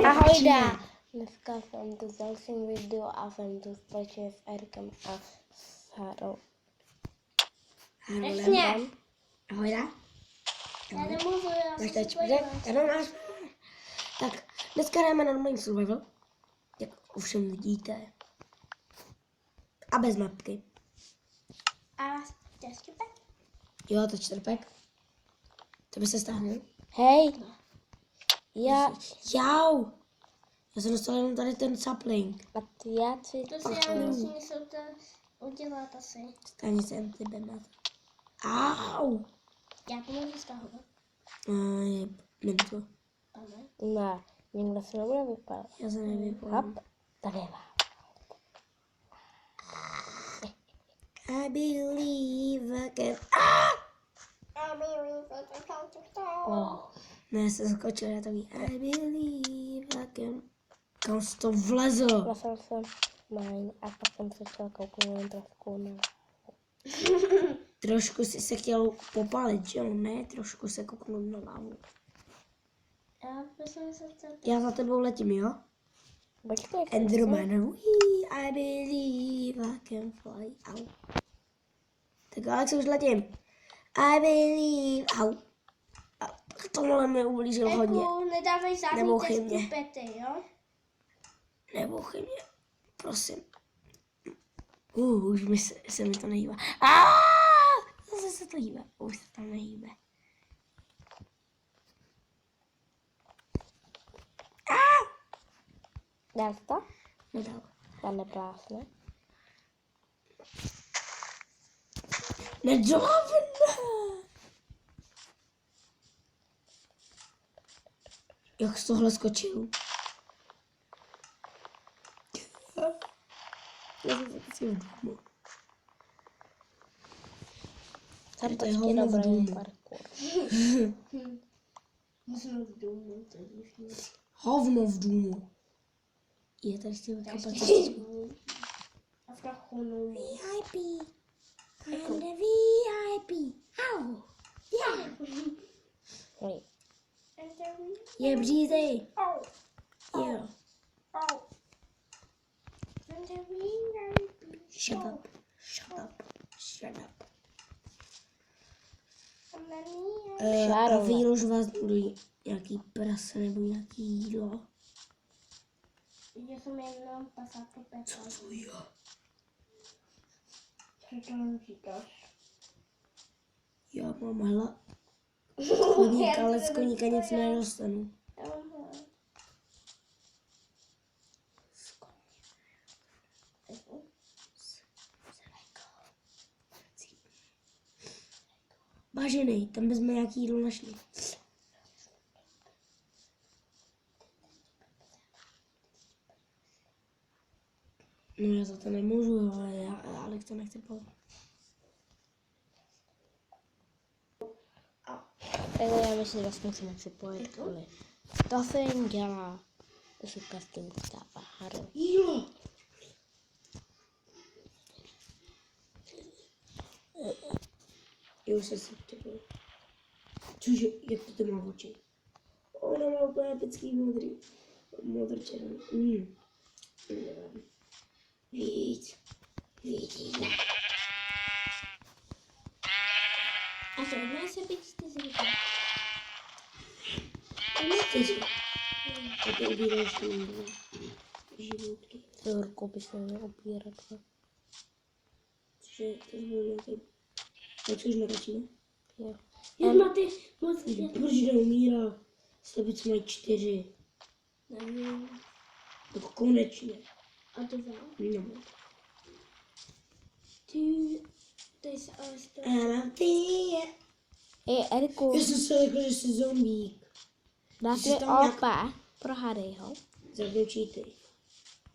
Ahojda! Dneska jsem tu s dalším video a jsem tu společně s Erikem a s Harou. Ahojda. Já nemůžu, já Máš jsem teď si máš. Tak, dneska jdeme normální survival, jak ovšem vidíte. A bez mapky. A čtyřpek? Jo, to 4. To by se stáhnul. Hej! Jau! Já jsem dostal jenom tady ten sapling. A ty já si... To si já musím se to udělat asi. Stáni se jen tebe na to. Au! Já to můžu stahovat. Nemůžu. Pane. Ne, nikdo se nebude vypadat. Já se nevypadám. Hop, tady vám. I believe I can... Oh. Ne, se skočil, já to ví. I believe I can... Kam jsi to vlezl? Našel jsem mine a pak jsem se chtěl kouknout trošku na... Trošku si se chtěl popálit, že jo? Ne, trošku se kouknout na lávu. Já jsem se chtěl... Já za tebou letím, jo? Počkej, Enderman, I believe I can fly. Au. Tak Alex, už letím. I believe, au. A tohle mi ublížil hodně. Nedávej Nebouchy žádný mě. pety, jo? Nebouchy mě, prosím. Už se mi to nehýbá. Zase se to hýbe, už se tam nehýbe. Dáš to? Nedal. Tam neplásne. Nedávne! Jak z tohle skočil? Já jsem se v důmu. Tam To je počkej hovno v dobrý důmu. parkour. Musím v důmu, to je dušný. Hovno v důmu. Je tady s tím kapacitou. A v trochu VIP. I'm the VIP. Au. Yeah. Hej. Je břízej. Jo. Shut up. Shut up. Shut up. A výlož vás budu nějaký prase nebo nějaký jídlo. Já jsem jenom pasáku pekla. Co to je? Co tam říkáš? Já mám hlad. Koník, ale z koníka nic nedostanu. Vážený, tam bychom nějaký jídlo našli. No já za to nemůžu, ale Alex to nechce pomoct. Takže já myslím, že vlastně musíme připojit kvůli. To se jim dělá. To se custom stává Haru. Jídlo! Jo, se připojil. Cože, jak to má oči? Ona má úplně epický modrý. Modrčervený. Nevím. Víc. A to má se být 4. A to ubíráš to jídlo. Živoutky. Jorku by se měl opírat. Cože, to bylo nějaký... Tak už natočíme? Jo. Jak máte moc Proč neumírá? Slepice mají 4. nevím. Tak konečně. A to vám? No. To je se ale z toho. Ej, Eriku, Já jsem se řekl, že jsi zombík. dáš jsi mi tam OP pro Harryho? Zapnu cheaty.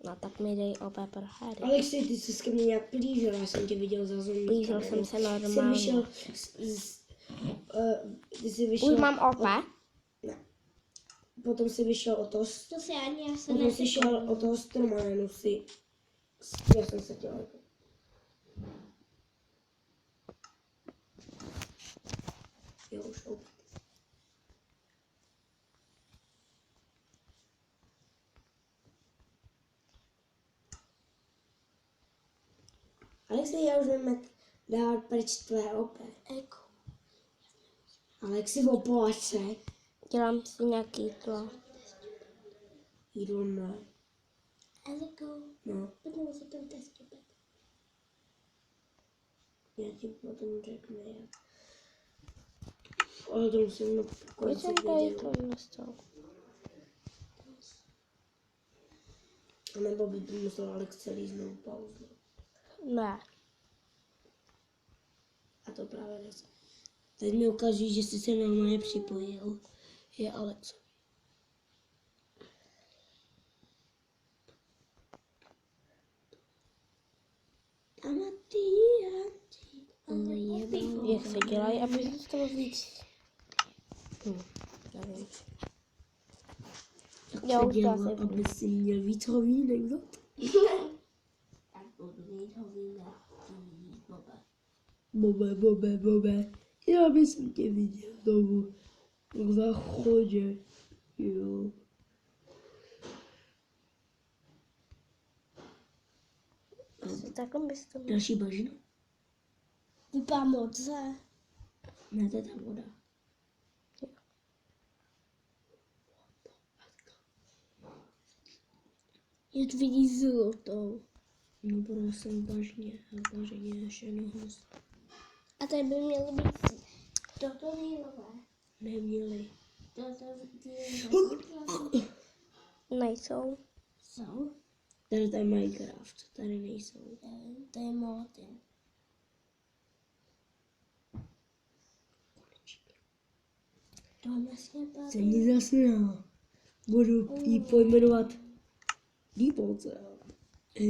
No tak mi dej OP pro Harry. Alexej, ty jsi ke mně nějak plížil, já jsem tě viděl za zombíka. Plížil jsem se Jsi normálně. vyšel ty jsi vyšel... Už mám OP? Ne. Potom jsi vyšel o to... To se ani já se Potom jsi šel o toho stroma, jenom si... Já jsem se těl. Jo, už opět. Alexi, já už vím, jak dát pryč tvé opé. Eko. Alexi, opovač se. Dělám si nějaký jídlo. Jídlo ne. Eko. No, Pojďme se tam testovat. já ti potom řeknu, jak. Ale to musím na Proč konci jsem to videa. jídlo nestal? A nebo by to musel Alex celý znovu pauzu. Ne. A to právě nechce. Teď mi ukáží, že jsi se normálně připojil. Je Alex. Jak se dělají, aby se z toho víc. Nevím. Jak Já se už dělá, zase aby si měl víc hovínek, no? Tak budu mít hovínek. Bobe. Já bych tě viděl znovu. V záchodě. Jo. Takhle bys to měl. Další bažina? Vypadá modře. Ne, to je ta voda. Je to vidí zlatou. No, budou jsem bažně. A bažině ještě nehoz. A tady by mělo být toto výlové. Neměli. Toto výlové. Nejsou. Jsou. Tady to je Minecraft. Tady nejsou. To je Martin. To vlastně Se mi zasněla. Budu jí pojmenovat Deepolce.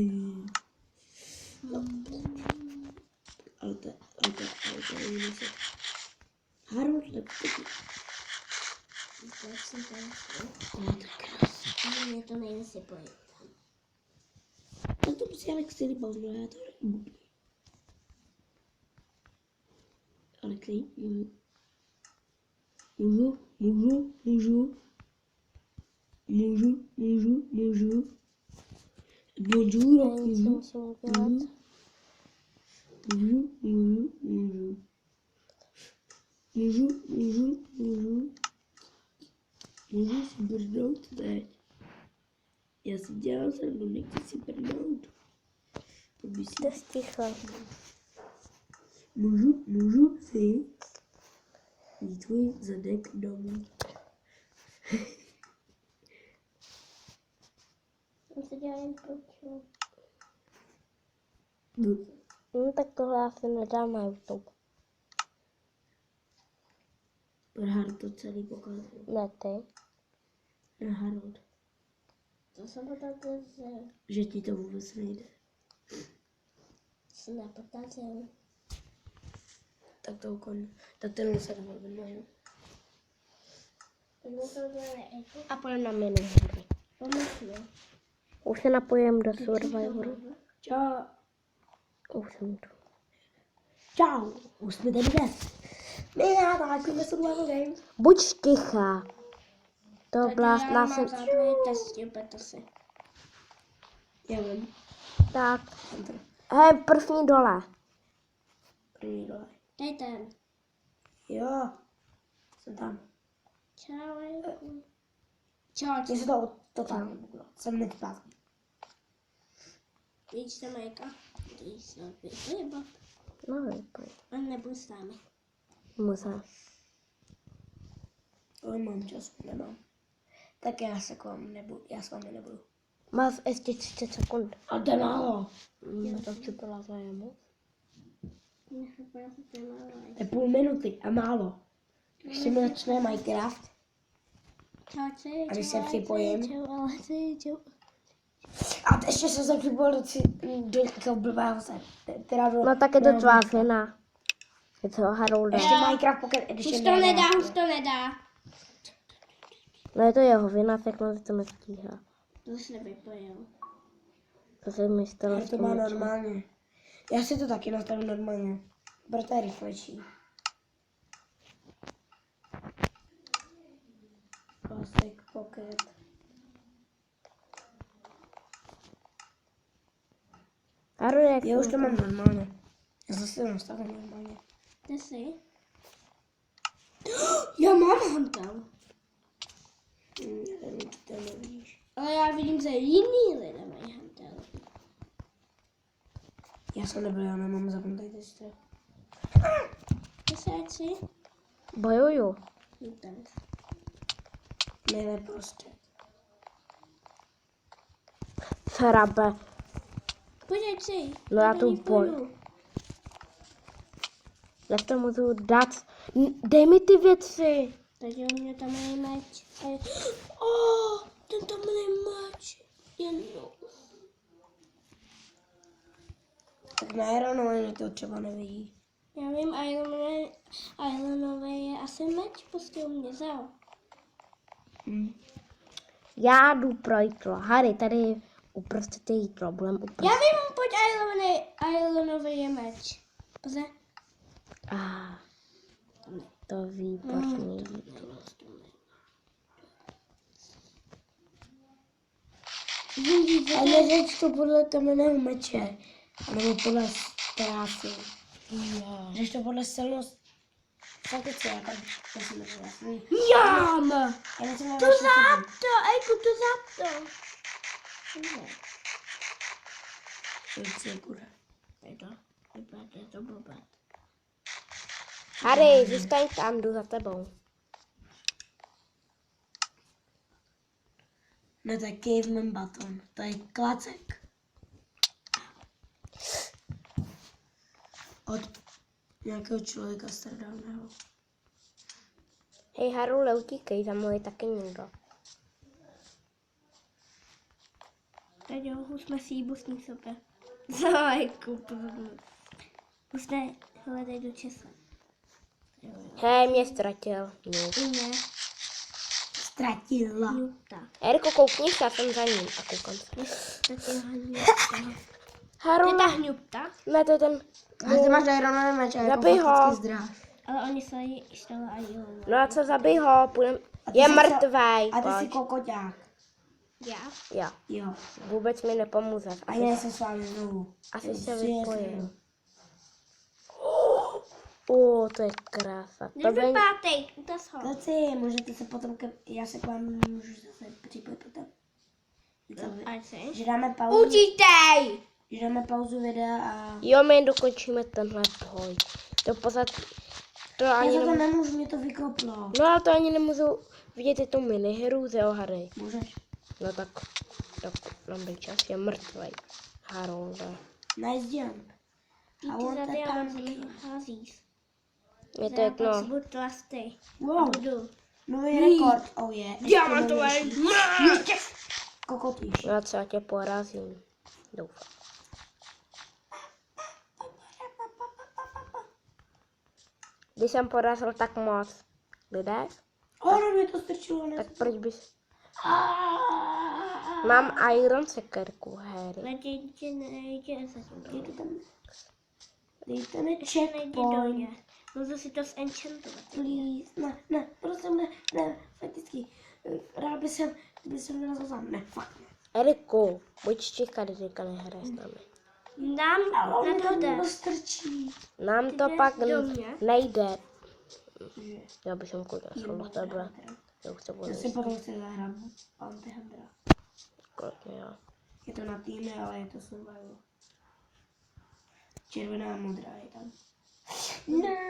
No. Ale to je jiný se. Harold Leptoky. Tak jsem to nechtěl. To je tak krásný. Ale mě to nejde si pojít tam. No to musí Alexi líbal, no já to nebudu. Alexi, můžu. Bonjour, Co musím udělat? Můžu si brdnout teď. Já si dělám srandu, nechci si brdnout. Pojď si. Jste sticha. Můžu si jít tvůj zadek domů. Tam se dělá jen proču. No tak tohle já si nedám na YouTube. Harold to celý pokazil. Ne ty. Ne Harold. To jsem pokazil, Že ti to vůbec nejde. jsem nepokazil. Tak to ukon. Tak ten se nevyjmenuje. Pojďme to dělat jako A půjdeme na mini. pomyslu. Už se napojím do Survivoru. Čau. Už jsem tu. Čau. Už jsme tady dnes. My natáčíme Survival Games. Buď tichá. To blast Já nás mám za tvoje testy, Petasi. Já vím. tak. Hej, první dole. První dole. Dej ten. Jo. Jsem tam. Čau. Čau. Mně se to tam nebudu. Jsem neptázný. Víš, tam Majka. Ty se vypojeba. No, vypoj. A nebudu s námi. Musím. Ale mám čas, nemám. Tak já se k vám nebudu, já s vámi nebudu. Máš ještě 30 sekund. A to je málo. No to si byla zájemu. To je půl minuty a málo. Ještě mi začne Minecraft. A když se připojím. A ještě se připojil do nějakého blbého se. Teda do, No tak je to tvá vina. Je to Harolda. ještě Minecraft Pocket Edition. Už to nedá. No je to jeho vina, tak on to nestíhá. To se nevypojil. To se mi stalo Ale s to tím má něčím. normálně. Já si to taky nastavím normálně. Proto je rychlejší. Classic Pocket. A Harude, Já už to mám normálně. Já zase nastavím normálně. Kde jsi? Já mám hantel. Nevím, ty to nevidíš. Ale já vidím, že jiný lidé mají hantel. Já jsem nebyl, já nemám zapnutý ten strach. Kde jsi? bojuju. Jdu tam. Nejlep prostě. Srabe. Pojď, si. No já tu Jak to můžu dát? Dej mi ty věci. Takže u mě tam je meč. Ten tam je meč. Jednou. Tak na Ironové to třeba nevidí. Já vím, Islandové je asi meč, prostě u mě vzal. Já jdu pro jídlo. Harry, tady uprostřed je jídlo. Budem Já uprostřed. vím, pojď Islandové je meč. Pozor. To výborný jídlo. A neřeč to podle temeného meče. Nebo podle strásy. Řeč to podle silnosti. Fakt co, já tam musím jasný. Jám! Já musím To zapto, Ejku, to zapto. Šejci, kurva. Je to blbé. Harry, zůstaň tam, jdu za tebou. No to je caveman baton. To je klacek. Od nějakého člověka starodávného. Hej, Haru, neutíkej, za mnou je taky někdo. Teď jo, jsme si jí busní sope. Zajku, pozornost. Pusne, hledej do česa. Hej, mě ztratil. No. Ne, Ztratila. tak. Erko, koukni se, já jsem za ním a koukám se. Tak je hňupta. Haru, Je ta hňupta, ne, to je ten... A ty máš Ironové meč a jako Zabij ho. fakticky zdráž. ale oni se jí štala a jo. No a co, zabij ho, půjdem... A ty Je jsi mrtvej, A ty jsi pojď. kokoťák. Já? Já. Jo. Vůbec mi nepomůže. A já se s vámi znovu. Asi se Jsi vypojil. To je krása. To by... Nevypátej, utas ho. Kluci, můžete se potom, já se k vám můžu zase připojit potom. Ať si. Že dáme pauzu, Učítej! že dáme pauzu videa a... Jo, my dokončíme tenhle boj. To pořád... To Já ani za to nemůžu... nemůžu, mě to vykoplo. No ale to ani nemůžu vidět, je to minihru, jo, Harry. Můžeš? No tak nám čas, je mrtvej. Harolde. Nice jump. Ty A ty on za to ty tam... házíš. Je to jedno. Budu tlastý. Wow, Budu. nový rekord. Oh je. Diamantový. Kokotíš. No co, já tě porazím. Doufám. Když jsem porazil tak moc lidé, Ono mě to strčilo. Ne? tak proč bys... Mám iron sekerku, Harry. Nejde zatím. Dejte tam. Dejte mi Nejde do checkpoint. mě. Můžu si to zenchantovat. Please. Ne, prosím, ne, fakticky. Rád by jsem, kdyby jsem vyrazil sám. Ne, fakt ne. Eriku, buď štíka, když teďka nehraje s námi. Dám Ale on na mě to tam jde. někdo strčí. Nám to jdeš pak do mě? nejde. Že? Já bych jsem koukal, na tebe. Já už to budu Já si potom chci zahrát Anti-Handra. klidně, jo. Je to na týmy, ale je to survival. Červená a modrá je tam.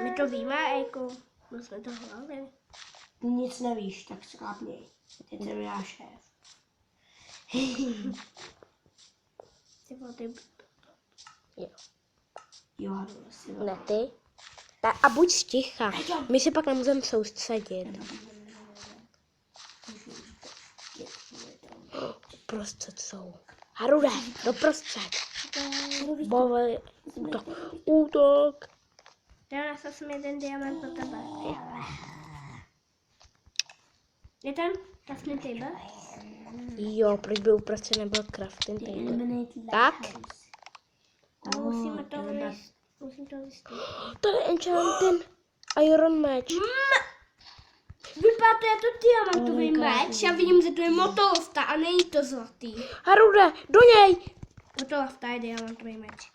My to víme, Ejku. My jsme to hlavili. Ty nic nevíš, tak sklápněj. Teď jsem já šéf. Ty vole, ty... Jo. Jo, Harula, si Ne ty. A buď sticha. My si pak nemůžeme soustředit. Prostřed jsou. Harude, doprostřed. Bové, útok. Já jsem jeden diamant pro tebe. Je tam crafting table? Jo, proč by uprostřed nebyl crafting table? Eliminate Tak? Ale musíme to vysvětlit. Musím to vysvětlit. To je enchanted iron match. Vypadá to diamantový meč. Já vidím, že to je motolovka a není to zlatý. Harude, do něj! Hotová v já mám tvůj meč.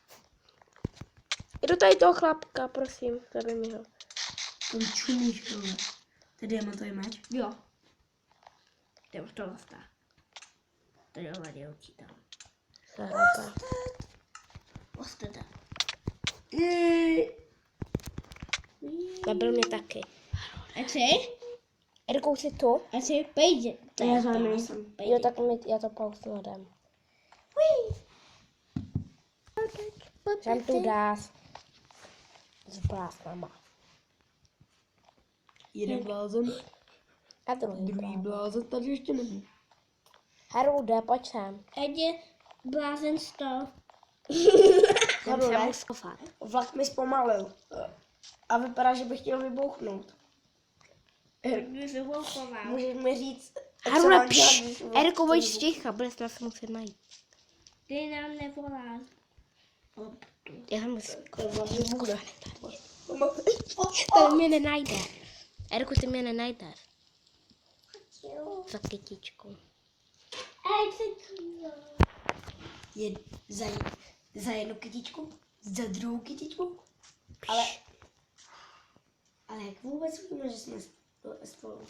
Jdu tady toho chlapka, prosím, zabij mi ho. Tam čumíš, vole. To je diamantový meč. Jo. To je hotová v to je ovadě určitá. Zahrabá. Ostada. Zabil mě taky. A co? Erkou si to? A co? Pejde. Já za nejsem. Jo, tak já to pausnu dám. Jsem tu dás. S blásnama. Jeden blázen, A druhý druhý blázn. blázen tady ještě není. Harude, pojď sem. Ejde blázen stal. Jdem se mu schovat. Vlak mi zpomalil. A vypadá, že bych chtěl vybouchnout. Můžeš mi říct, co Harude, mám dělat, když vlak Erko, chce pojď vybuchnout? sticha, budeš nás muset najít. Ty nám nevolá. Já jsem musím. Ten vlak vybuchne. To mě nenajde. Erku, ty mě nenajdeš. Za kytičku. Za jednu kytičku, za druhou kytičku. Ale jak vůbec víme, že jsme spolu?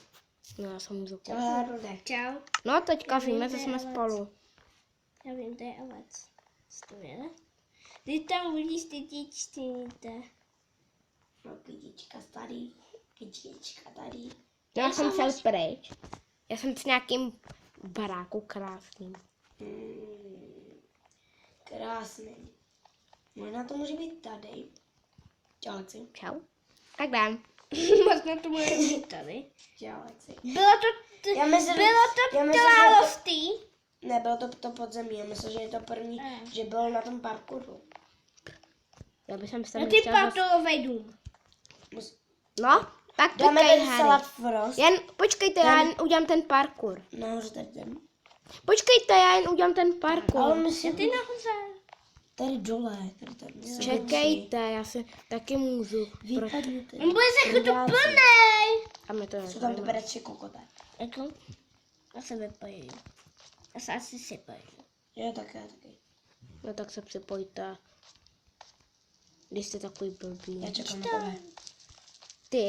No, já jsem můžu. Čau, Harude. Čau. No, teďka víme, že jsme spolu. Já vím, to je ovec. Co to je? Ty tam budíš ty tíčtíte. No, kytička starý, kytička tady. Já jsem šel pryč. Já jsem s nějakým baráku krásným. Krásný. Možná to může být tady. Čau, Alexi. Čau. Tak dám. Možná to může být tady. Čau, Alexi. Bylo to Já myslím, bylo to království. Ne, bylo to podzemí. Já myslím, že je to první, že byl na tom parkouru. Já bych sem No ty patolovej dům. No, tak Dáme počkej, ten Harry. salad frost. Jen počkejte, já jen udělám ten parkour. Nahoře tady ten. Počkejte, já jen udělám ten Ale parkour. myslím, Ty nahoře. tady dole. Tady ten. Čekejte, já se taky můžu. Vypadněte. On bude se chutu plnej. A mi to Jsou tam je. dobré 3 kokoté. Jako? Já se vypojím. Já se asi sypojím. Jo, tak já taky. No tak se připojte. Když jste takový blbý. Já čekám na tebe. Ty,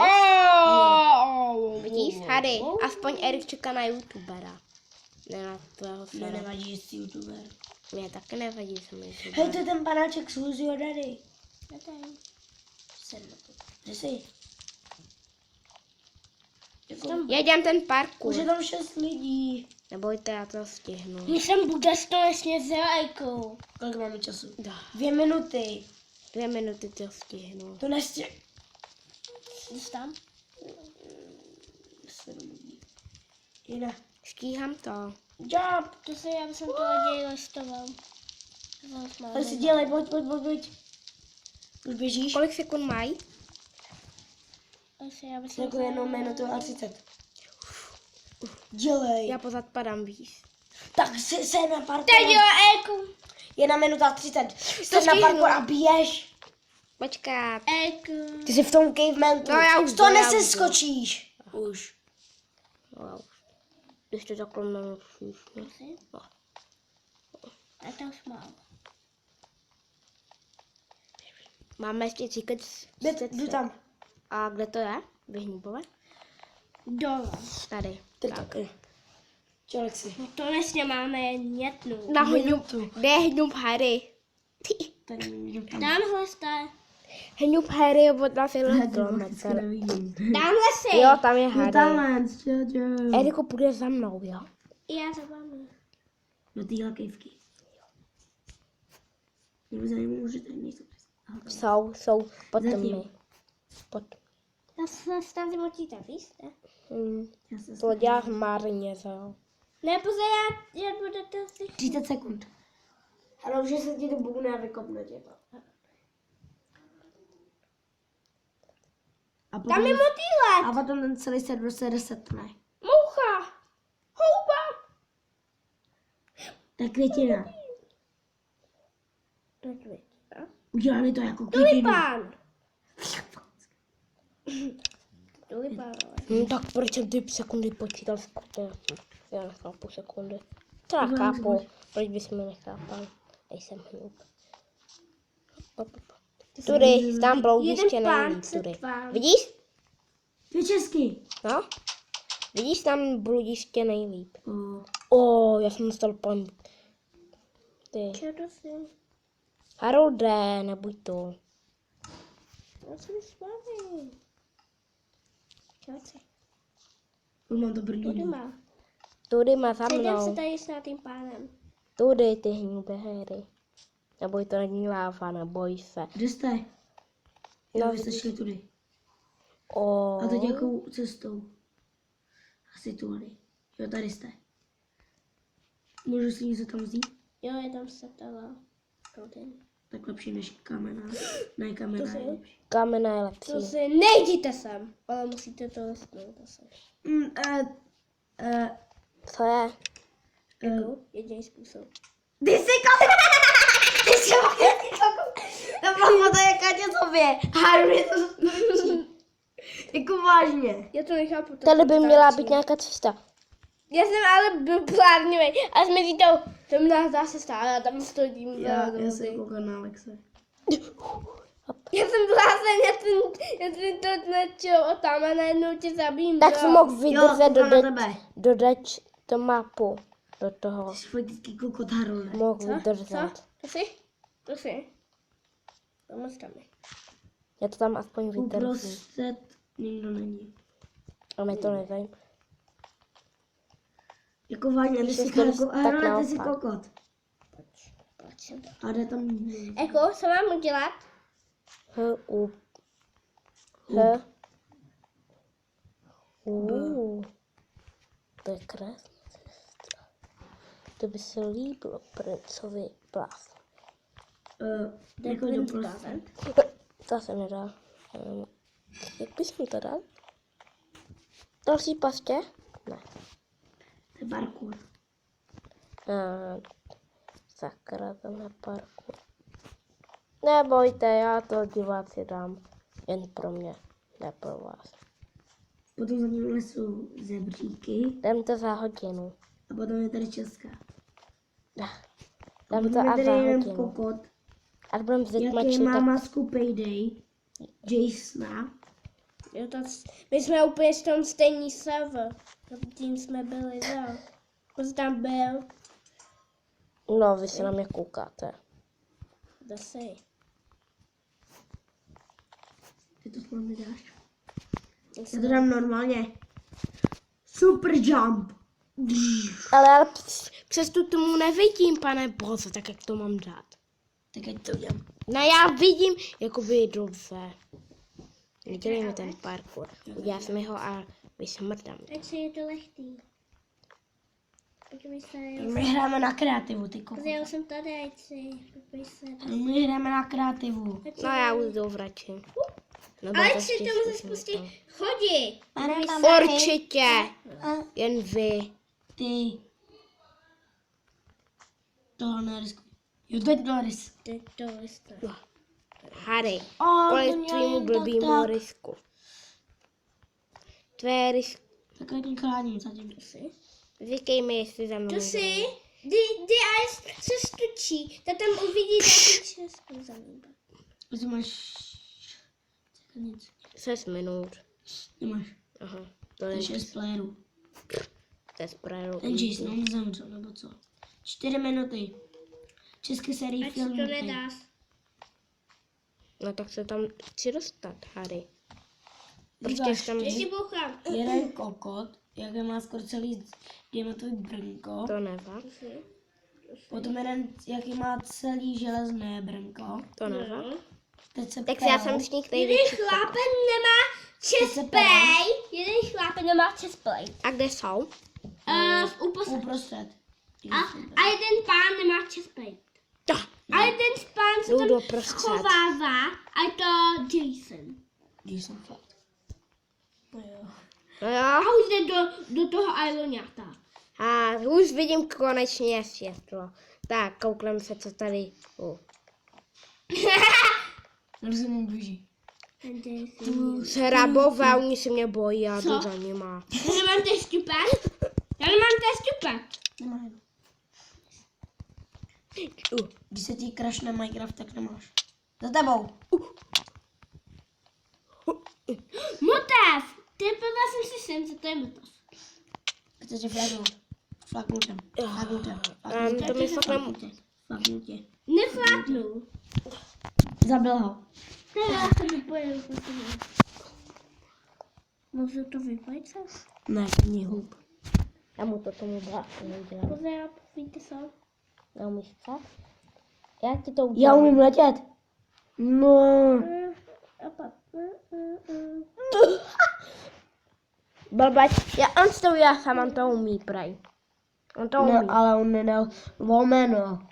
vidíš, Harry, aspoň Erik čeká na youtubera. Ne na tvého Ne, syna. nevadí, že jsi youtuber. Mě taky nevadí, že jsem youtuber. Hej, to je ten panáček z Who's Your Daddy. Já tady. Jsem na to. Kde jsi? Jako, Já dělám ten parkour. už je tam 6 lidí. Nebojte, já to stihnu. My jsem bude společně s Jelajkou. Kolik máme času? Dá. 2 minuty. 2 minuty to stihnu. To nestě... Jsi tam? 7 lidí. Jina. Stíhám to. Job. To se já jsem to raději listoval. Ale si dělej, pojď. Už běžíš? Kolik sekund mají? Asi já bych Jako 1 minutu a 30. Dělej. Já pozad padám, víš. Tak se na parkour. Teď jo, Elku. 1 minuta a 30. Jste na stihnu. parkour a běž. Počkat. Elku. Ty jsi v tom cavemanku. No, já už Z toho jdu, já už jdu. neseskočíš. Už. Wow. Když to takhle nemusíš. No. A to už mám. Máme ještě cíket. Jdu tam. A kde to je? Vyhnubové? Dole. Tady. Ty taky. Čau, Alexi. No to nesmě máme jednu. Na hňub. Kde je hňub Harry? Ty. Tady jdu tam. Tamhle jste. Hňub Harry je od nás jeden kilometr. nevidím. Tamhle si. Jo, tam je Harry. Tamhle, čau. Eriko, půjde za mnou, jo? Já za vámi. Do téhle kejvky. Mě zajímalo, že tady nejsou. Jsou pod Zatím. mi. Pod. Já se stavím očítat, víš? Ne? Já se To děláš marně, jo? Ne, pozor, já budu to si... 30 sekund. Ale už se ti to bugne a vykopne tě to. A potom, Tam je motýlek. a potom ten celý server se resetne. Moucha. Houba. To je květina. To je květina. Udělali to jako květinu. Tulipán. Tulipán, ale. Tak proč jsem ty sekundy počítal skutečně? Já nechápu sekundy. To já chápu. Proč bys mi nechápal? Nejsem hnub. Tudy, tam bloudíš tě nejlíp, tudy. Vidíš? 2 česky. No? Vidíš, tam bludíš tě nejlíp. O, Já jsem dostal point. Ty. Co to si? Harolde, nebuď to. Já jsem slavý. Čauci. už mám to Tudy brdění. má. Tudy má za Sejdem se mnou. tady s tím pánem. Tudy, ty hníbe héry. Neboj, to není láva, neboj se. Kde jste? No, Jo, vy jste šli tudy. O. A teď jakou cestou? Asi tudy. Jo, tady jste. Můžu si něco tam vzít? Jo, je tam setala. Tudy. Tak lepší než kamena. Ne, kamena To je si- lepší. Kamena je lepší. To si nejděte sem, ale musíte to listnout asi. Co je? Jako jediný způsob. Ty jsi Ty jsi to je Katě sobě. Haru je to jako vážně. Já to nechápu. Tady by měla být nějaká cesta. Já jsem ale byl plánivý. A jsme si to mě zase stále, já tam stojím. Já jsem koukal na Alexe. Já jsem blázen, já jsem to nečil a tam a najednou tě zabijím. Tak jsem mohl vydržet koukám na tebe. dodat to mapu do toho. Ty jsi fakticky kokot Harolde. Mohl vydržet. To si? To moc tam je. Já to tam aspoň vydržím. Uprostřed nikdo není. A mě to nevím. Jako vážně, ty jsi to kokot. tak Harolde, ty jsi naopak. kokot. Proč jsem to? A jde tam... Eko, co mám udělat? To je krásná sestra. To by se líbilo princovi Blás. Jako do prostřed. To se nedá. Jak bys mi to dal? Další pastě? Ne. To je parkour. Sakra, tam na parku. Nebojte, já to diváci dám. Jen pro mě, ne pro vás. Potom za ním jsou zebříky. Dám to za hodinu. A potom je tady Česká. A Dám to potom je a tady za jeden hodinu. kokot. Ať budem vzít Jaký mačí, má tak masku Payday. Jasona. Jo, to, my jsme úplně v tom stejný server. Tím jsme byli, jo. Kdo tam byl? no, vy se na mě koukáte. Zase. Ty to spolu mi dáš. Já to dám normálně. Super jump. Ale přes tu tomu nevidím, pane boze, tak jak to mám dát. Tak ať to udělám. No já vidím, jakoby dobře. Nedělej mi ten parkour. Udělal jsem ho a vysmrdám. Tak si je to lehký. Podívej se, My hráme na kreativu, ty kokot. já jsem tady, ať si. Podívej se. My hrajeme na kreativu. No já už dovracím. Nebo Ale to si to spíš můžeš zkusím pustit. to. Chodí. Určitě. Jen vy. Ty. Tohle neriskuj. Jo, teď to riskuj. Teď to listá. Harry. to Kvůli měl tvýmu jen blbýmu tak. risku. Tvé risky. Tak ať mě chráním zatím. Říkej mi, jestli za mnou. To si, kdy až se stočí, tak tam uvidí taky Českou za ním. Jestli máš... Nic. 6 minut. Nemáš. Aha. To To je je 6 playerů. to je správně. Ten Jason, on zemřel, nebo co? 4 minuty. České série Ať si filmů. to nedáš. No tak se tam chci dostat, Harry. Díváš, tam Já ti bouchám. jeden kokot, jak má skoro celý diamantový brnko. to nevá. Potom jeden, jaký má celý železné brnko. To nevá. Teď se Tak perou. já jsem z nich Jeden největší. chlápen nemá chestplay. Jeden chlápen nemá chestplay. A kde jsou? Uprostřed. Uprostřed. A jeden pán nemá chestplay. A jeden pán se Jdu tam doprostřed. schovává a je to Jason. Jason fakt. No jo. No jo. A už jde do toho Iroňata. A už vidím konečně světlo. Tak, koukneme se, co tady. Rozumím běží. Hrabové, oni se mě bojí, já jdu Co? za nima. Já nemám testupek. Já nemám testupek. Nemám. Když se ti crashne Minecraft, tak nemáš. Za tebou. Motev! Ty byla jsem si sem, co to je motev. Chce tě flagnout. Flagnutem. To mi fakt Flagnutě. Nefláknu. Zabil ho. Ne, já se vypojil. Můžu to vypojit se? Ne, není hub. Já mu to tomu bláku neudělám. Pozor, víte co? Neumíš psát? Já ti to udělám. Já umím letět. No. A pak. Blbať. On si to udělá sám, on to umí, praj. On to umí. No, ale on nedal volmeno.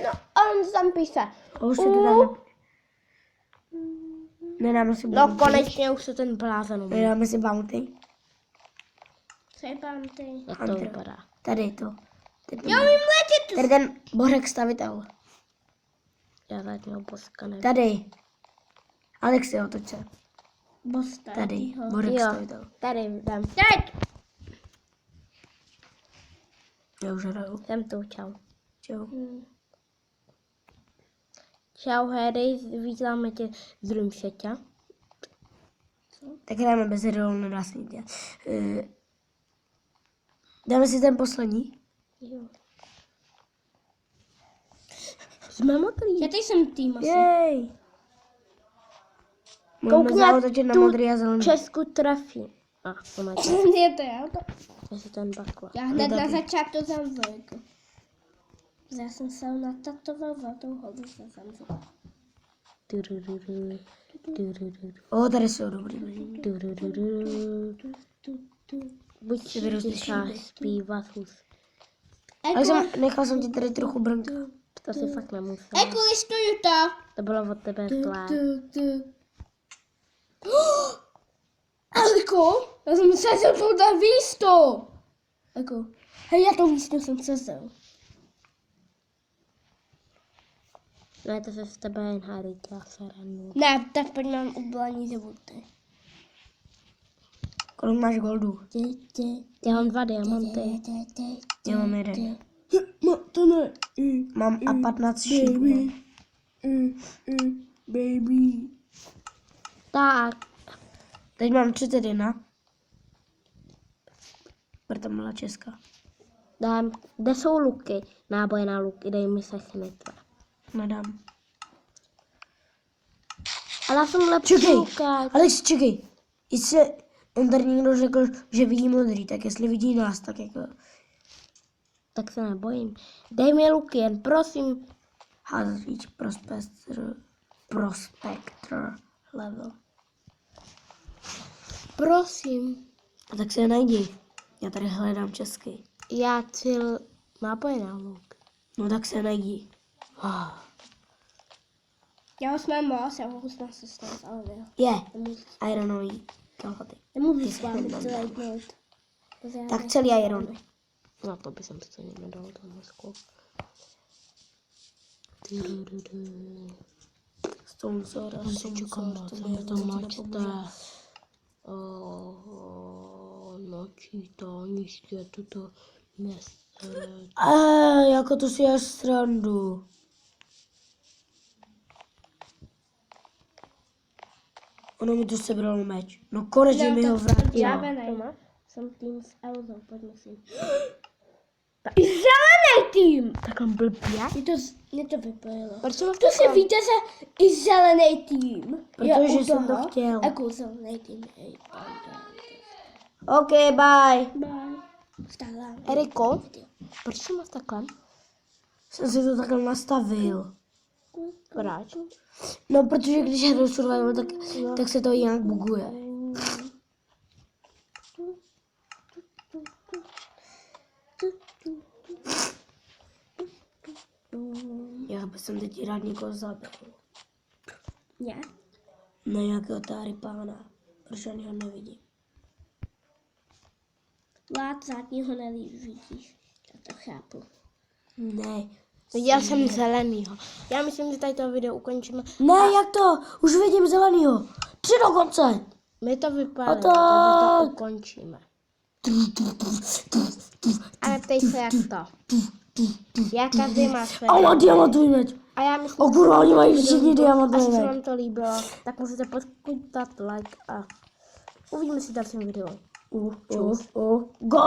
No, on tam píše. Už se to tam nedáme si No bounty. konečně už se ten blázen umí. Nedáme si bounty. Co je ty? Jak to Hunter. vypadá? Tady to. Já umím letět! Tady ten Borek stavitel. Já zatím boska nevím. Tady. Alexi, otoč se. Bosta. Tady. Borek Jo, stavitel. tady dám. Teď! Já už hraju. Jsem tu, čau. Čau. Čau, Harry, vítáme tě z druhým světě. Tak hrajeme bez hry, nedá se nic dělat. Dáme si ten poslední. Jo. Jsme modrý. Já teď jsem tým asi. Jej. Koukni, Můžeme jak zaútočit na tu modrý a zelený. Česku trafí. A to má čas. Je to já. Jestli ten bakla. Já hned No na taky. začátku zemřel. Já jsem se natatoval velkou hodu, že zemřel. Turururu, turururu, O, tady jsou dobrý. turururu. Buď si vyrozlišáš zpívat hus. Ale nechal jsem ti tady trochu brnka. To si fakt nemusel. Eko, listuju to. To bylo od tebe zlé. Eko, já jsem sezl to na výsto. Eko, hej, já to výsto jsem sezl. Ne, to se z tebe jen Harry dělá serenu. Ne, tak pojď mám ublání životy. Kolik máš goldů? Já mám 2 diamanty. Já mám jeden. No, to ne. Mám a 15 šípů. Baby. Tak, Teď mám 31. Proto byla Česka. dám, kde jsou luky? Náboje na luky, dej mi se netva. Nedám. Ale já jsem lepší Čekej, lukáč. Alex, čekej. Jestli on tady někdo řekl, že vidí modrý, tak jestli vidí nás, tak jako Tak se nebojím. Dej mi luky, jen prosím. házet víc prospector level. Prosím. A tak se je najdi. Já tady hledám český. Já cíl náboje na luk. No tak se je najdi. Já už mám moc, já už mám se stát, ale ne. Je, ironový kalhoty. Nemůžu s vámi celý dnout. Tak celý iron. No to by jsem si to někdo dal do mozku. Stone Sword a Stone Sword. To mačte. Načítá, nízké tuto město. Jako to si až srandu. Ono mi to sebralo meč. No konečně mi ho vrátilo. Já venej. Jsem tým s Elzou, pojďme si. Zelený tým! Tak on blbě. Mě to vypojilo. Proč jsem To si víte, že i zelený tým. Protože je u jsem to toho. chtěl. Jako zelený tým. Ej, OK, bye. bye. Vstávám. Eriko, proč jsem máš takhle? Jsem si to takhle nastavil. Proč? No, protože když hraju survival, tak se to jinak buguje. Já bych jsem teď rád někoho zabil. Ne? Na nějakého táry pána. Protože ani ho nevidím. Vlád zadního nelíbíš. Já to chápu. Ne. Já jsem zelenýho. Já myslím, že tady to video ukončíme. Ne, jak to? Už vidím zelenýho. 3 dokonce. My to vypadá, A takže tak. to ukončíme. Ale ptej se jak to. Já každý má své. A má diamantový meč. A já myslím, O kurva, oni mají všichni diamantový Jestli se meč. vám to líbilo, tak můžete dát like a uvidíme si v dalším videu. Go!